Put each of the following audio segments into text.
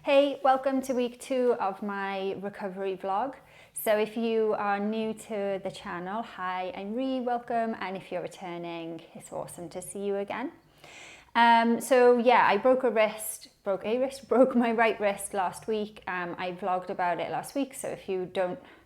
Hey, welcome to week 2 of my recovery vlog. So if you are new to the channel, hi, I'm Rhi, welcome, and if you're returning, it's awesome to see you again. I broke my right wrist last week. I vlogged about it last week, so if you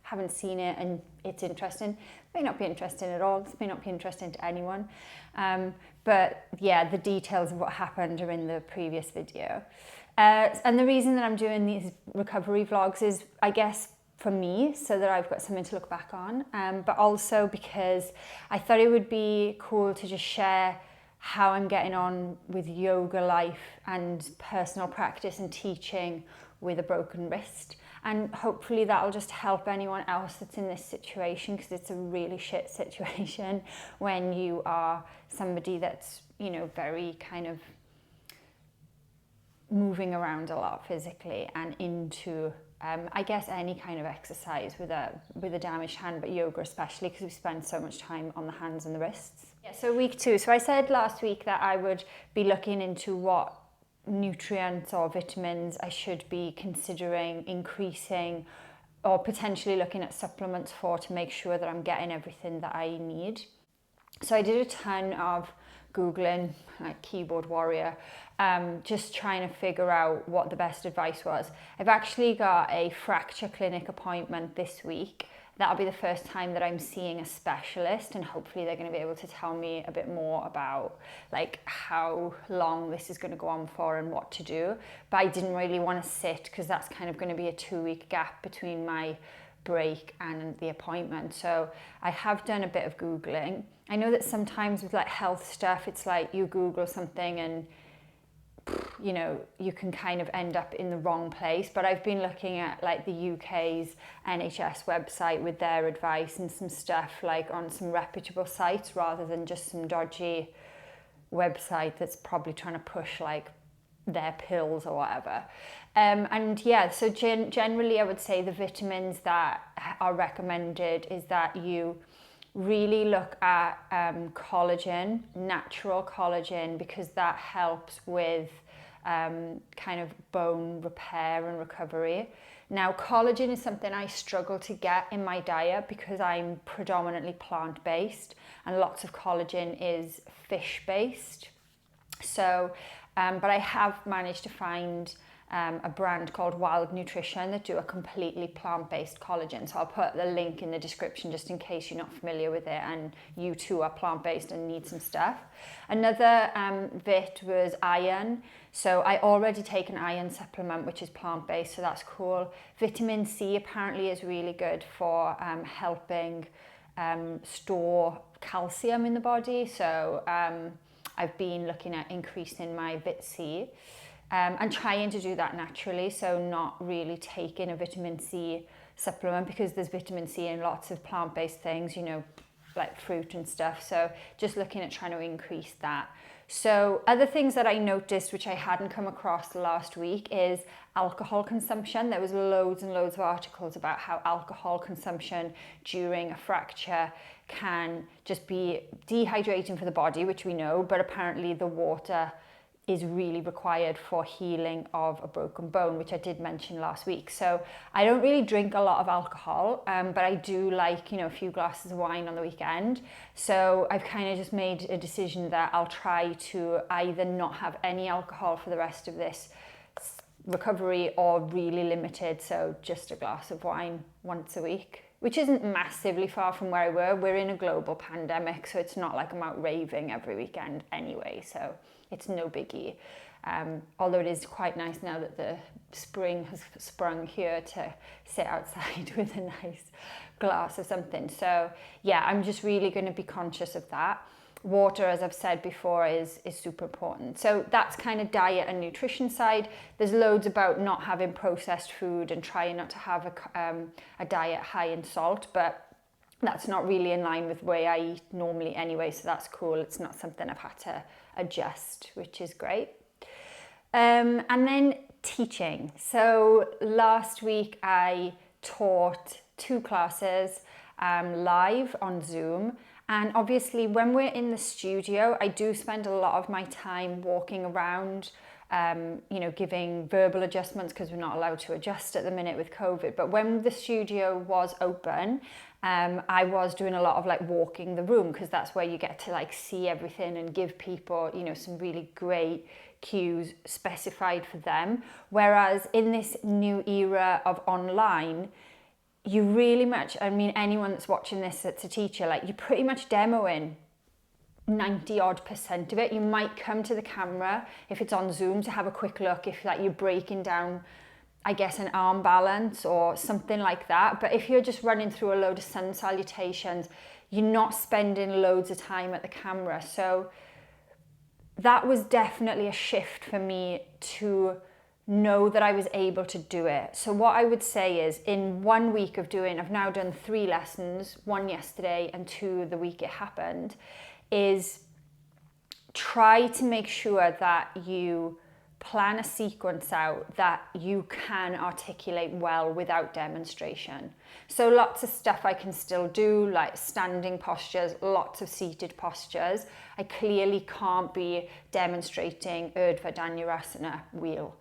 haven't seen it and it's interesting, it may not be interesting at all, this may not be interesting to anyone. But yeah, the details of what happened are in the previous video. And the reason that I'm doing these recovery vlogs is, I guess, for me, so that I've got something to look back on, but also because I thought it would be cool to just share how I'm getting on with yoga life and personal practice and teaching with a broken wrist. And hopefully that'll just help anyone else that's in this situation, because it's a really shit situation when you are somebody that's, very kind of moving around a lot physically and into I guess any kind of exercise with a damaged hand, but yoga especially, because we spend so much time on the hands and the wrists. Yeah, so week 2. So I said last week that I would be looking into what nutrients or vitamins I should be considering increasing or potentially looking at supplements for, to make sure that I'm getting everything that I need. So I did a ton of Googling, like keyboard warrior, just trying to figure out what the best advice was. I've actually got a fracture clinic appointment this week. That'll be the first time that I'm seeing a specialist, and hopefully they're going to be able to tell me a bit more about like how long this is going to go on for and what to do. But I didn't really want to sit, because that's kind of going to be a 2-week gap between my break and the appointment. So I have done a bit of Googling. I know that sometimes with like health stuff, it's like you Google something and you can kind of end up in the wrong place. But I've been looking at like the UK's NHS website with their advice and some stuff like on some reputable sites, rather than just some dodgy website that's probably trying to push like their pills or whatever. So generally I would say the vitamins that are recommended is that you really look at collagen, natural collagen, because that helps with kind of bone repair and recovery. Now, collagen is something I struggle to get in my diet because I'm predominantly plant-based, and lots of collagen is fish-based. So, but I have managed to find a brand called Wild Nutrition that do a completely plant-based collagen. So I'll put the link in the description just in case you're not familiar with it and you too are plant-based and need some stuff. Another vit was iron. So I already take an iron supplement, which is plant-based, so that's cool. Vitamin C apparently is really good for helping store calcium in the body. So I've been looking at increasing my Vit C and trying to do that naturally, so not really taking a vitamin C supplement, because there's vitamin C in lots of plant-based things, like fruit and stuff. So just looking at trying to increase that. So other things that I noticed, which I hadn't come across last week, is alcohol consumption. There was loads and loads of articles about how alcohol consumption during a fracture can just be dehydrating for the body, which we know, but apparently the water is really required for healing of a broken bone, which I did mention last week. So I don't really drink a lot of alcohol, but I do like, a few glasses of wine on the weekend. So I've kind of just made a decision that I'll try to either not have any alcohol for the rest of this recovery, or really limited, so just a glass of wine once a week, which isn't massively far from where I were. We're in a global pandemic, so it's not like I'm out raving every weekend anyway, so it's no biggie. Although it is quite nice now that the spring has sprung here to sit outside with a nice glass of something. So yeah, I'm just really going to be conscious of that. Water, as I've said before, is super important. So that's kind of diet and nutrition side. There's loads about not having processed food and trying not to have a diet high in salt, but that's not really in line with the way I eat normally anyway, so that's cool. It's not something I've had to adjust, which is great. And then teaching. So last week I taught 2 classes live on Zoom. And obviously when we're in the studio, I do spend a lot of my time walking around giving verbal adjustments because we're not allowed to adjust at the minute with COVID. But when the studio was open, I was doing a lot of like walking the room, because that's where you get to like see everything and give people, some really great cues specified for them. Whereas in this new era of online, you really much, anyone that's watching this that's a teacher, like you're pretty much demoing 90% of it. You might come to the camera if it's on Zoom to have a quick look if like you're breaking down, I guess, an arm balance or something like that. But if you're just running through a load of sun salutations, you're not spending loads of time at the camera. So that was definitely a shift for me to know that I was able to do it. So what I would say is, in 1 week of doing, I've now done 3 lessons, 1 yesterday and 2 the week it happened, is try to make sure that you plan a sequence out that you can articulate well without demonstration. So lots of stuff I can still do, like standing postures, lots of seated postures. I clearly can't be demonstrating Urdhva Dhanurasana wheel.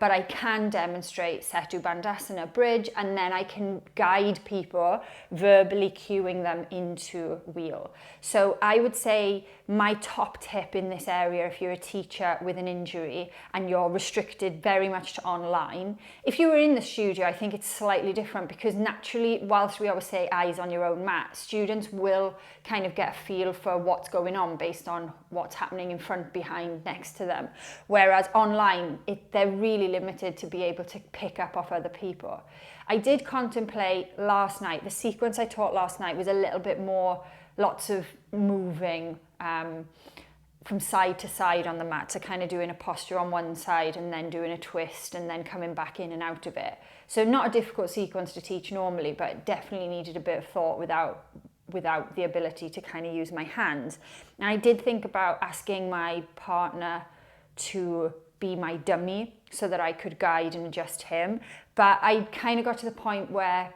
But I can demonstrate Setu Bandhasana bridge, and then I can guide people, verbally cueing them into wheel. So I would say my top tip in this area, if you're a teacher with an injury and you're restricted very much to online, if you were in the studio, I think it's slightly different, because naturally, whilst we always say eyes on your own mat, students will kind of get a feel for what's going on based on what's happening in front, behind, next to them. Whereas online, they're really limited to be able to pick up off other people. I did contemplate last night, the sequence I taught last night was a little bit more, lots of moving from side to side on the mat, so kind of doing a posture on one side and then doing a twist and then coming back in and out of it. So not a difficult sequence to teach normally, but it definitely needed a bit of thought without the ability to kind of use my hands. And I did think about asking my partner to be my dummy so that I could guide and adjust him. But I kind of got to the point where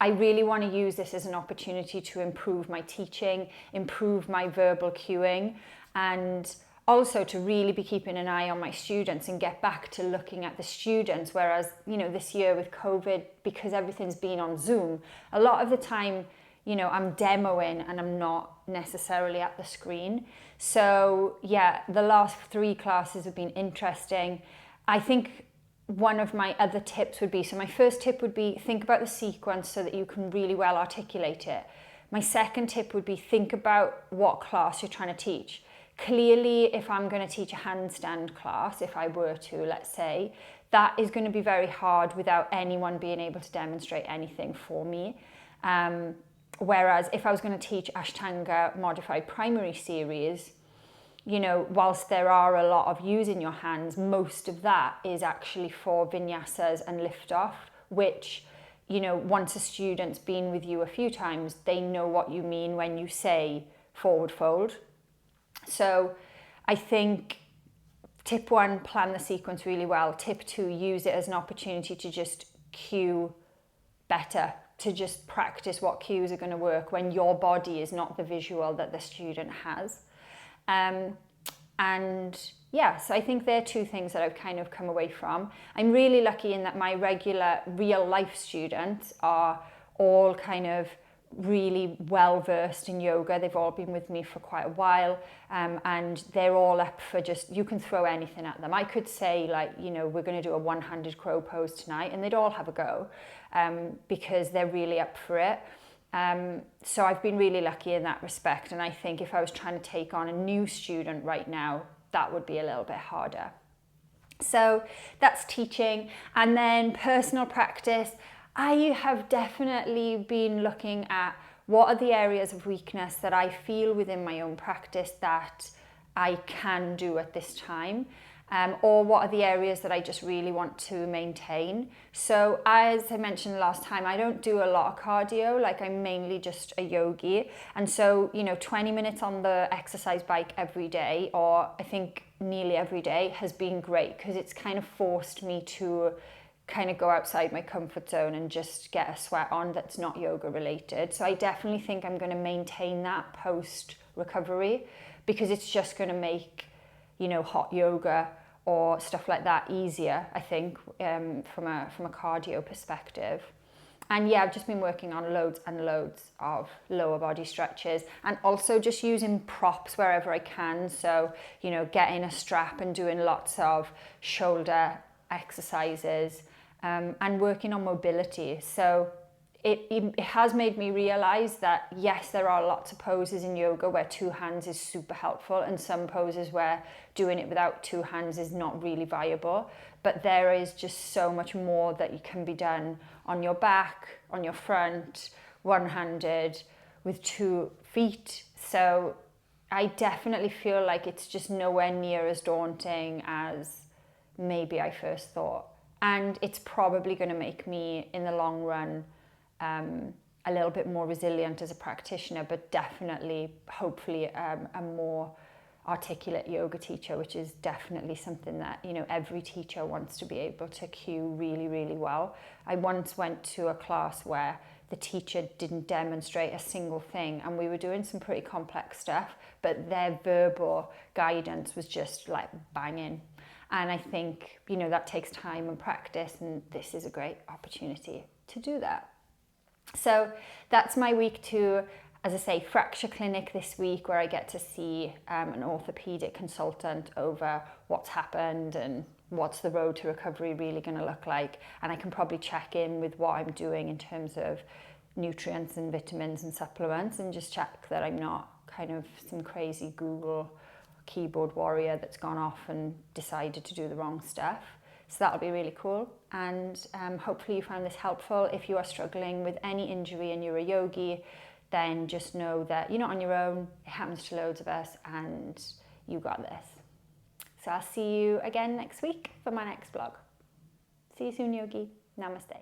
I really want to use this as an opportunity to improve my teaching, improve my verbal cueing, and also to really be keeping an eye on my students and get back to looking at the students. Whereas, this year with COVID, because everything's been on Zoom, a lot of the time, I'm demoing and I'm not necessarily at the screen. So yeah, the last 3 classes have been interesting. I think one of my other tips would be, so my first tip would be think about the sequence so that you can really well articulate it. My second tip would be think about what class you're trying to teach. Clearly, if I'm going to teach a handstand class, if I were to, let's say, that is going to be very hard without anyone being able to demonstrate anything for me. Whereas if I was going to teach Ashtanga modified primary series, whilst there are a lot of using your hands, most of that is actually for vinyasas and lift off, which, once a student's been with you a few times, they know what you mean when you say forward fold. So I think tip 1, plan the sequence really well. Tip 2, use it as an opportunity to just cue better, to just practice what cues are going to work when your body is not the visual that the student has. And yeah, so I think they're 2 things that I've kind of come away from. I'm really lucky in that my regular real life students are all kind of really well versed in yoga. They've all been with me for quite a while, and they're all up for just, you can throw anything at them. I could say like, we're going to do a one-handed crow pose tonight, and they'd all have a go, because they're really up for it. So I've been really lucky in that respect, and I think if I was trying to take on a new student right now, that would be a little bit harder. So that's teaching. And then personal practice, I have definitely been looking at what are the areas of weakness that I feel within my own practice that I can do at this time. Or what are the areas that I just really want to maintain. So as I mentioned last time, I don't do a lot of cardio, like I'm mainly just a yogi. And so, 20 minutes on the exercise bike every day, or I think nearly every day, has been great, because it's kind of forced me to kind of go outside my comfort zone and just get a sweat on that's not yoga related. So I definitely think I'm going to maintain that post recovery, because it's just going to make, hot yoga or stuff like that easier, I think, from a cardio perspective. And yeah, I've just been working on loads and loads of lower body stretches, and also just using props wherever I can. So, you know, getting a strap and doing lots of shoulder exercises, and working on mobility. So it has made me realize that yes, there are lots of poses in yoga where two hands is super helpful, and some poses where doing it without two hands is not really viable. But there is just so much more that you can be done on your back, on your front, one-handed, with 2 feet. So I definitely feel like it's just nowhere near as daunting as maybe I first thought. And it's probably going to make me, in the long run, a little bit more resilient as a practitioner, but definitely, hopefully, a more articulate yoga teacher, which is definitely something that, you know, every teacher wants to be able to cue really, really well. I once went to a class where the teacher didn't demonstrate a single thing, and we were doing some pretty complex stuff, but their verbal guidance was just like banging. And I think, you know, that takes time and practice, and this is a great opportunity to do that. So that's my week 2, as I say, fracture clinic this week, where I get to see an orthopedic consultant over what's happened and what's the road to recovery really going to look like. And I can probably check in with what I'm doing in terms of nutrients and vitamins and supplements, and just check that I'm not kind of some crazy Google keyboard warrior that's gone off and decided to do the wrong stuff. So that'll be really cool. And hopefully you found this helpful. If you are struggling with any injury and you're a yogi, then just know that you're not on your own. It happens to loads of us, and you got this. So I'll see you again next week for my next vlog. See you soon, Yogi. Namaste.